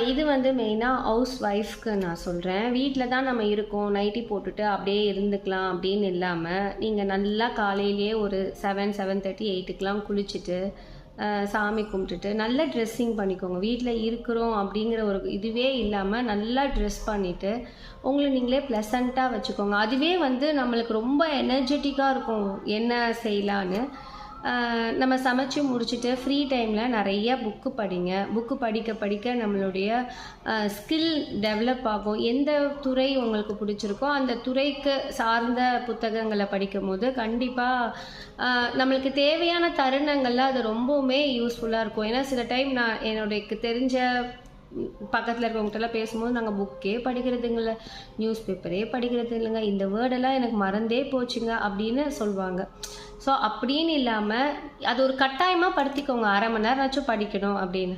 இது வந்து மெயினாக ஹவுஸ் ஒய்ஃப்க்கு நான் சொல்கிறேன். வீட்டில் தான் நம்ம இருக்கோம், நைட்டி போட்டுட்டு அப்படியே இருந்துக்கலாம் அப்படின்னு இல்லாமல், நீங்கள் நல்லா காலையிலேயே ஒரு 7, 7:30, 8க்கெலாம் குளிச்சுட்டு சாமி கும்பிட்டுட்டு நல்லா ட்ரெஸ்ஸிங் பண்ணிக்கோங்க. வீட்டில் இருக்கிறோம் அப்படிங்கிற ஒரு இதுவே இல்லாமல் நல்லா ட்ரெஸ் பண்ணிவிட்டு உங்களை நீங்களே ப்ளசண்ட்டாக வச்சுக்கோங்க. அதுவே வந்து நம்மளுக்கு ரொம்ப எனர்ஜெட்டிக்காக இருக்கும் என்ன செய்யலான்னு. நம்ம சமைச்சு முடிச்சுட்டு ஃப்ரீ டைமில் நிறைய புக்கு படிங்க. புக்கு படிக்க படிக்க நம்மளுடைய ஸ்கில் டெவலப் ஆகும். எந்த துறை உங்களுக்கு பிடிச்சிருக்கோ அந்த துறைக்கு சார்ந்த புத்தகங்களை படிக்கும் போது கண்டிப்பாக நம்மளுக்கு தேவையான தருணங்களில் அது ரொம்பவுமே யூஸ்ஃபுல்லாக இருக்கும். ஏன்னா சில டைம் நான் என்னுடைய தெரிஞ்ச பக்கத்தில் இருக்கிறவங்ககிட்டலாம் பேசும்போது நாங்கள் புக்கே படிக்கிறதுங்கள, நியூஸ் பேப்பரே படிக்கிறது இல்லைங்க, இந்த வேர்டெல்லாம் எனக்கு மறந்தே போச்சுங்க அப்படின்னு சொல்லுவாங்க. ஸோ அப்படின்னு இல்லாமல் அது ஒரு கட்டாயமாக படுத்திக்கோங்க, 1/2 மணி நேரம்னாச்சும் படிக்கணும் அப்படின்னு.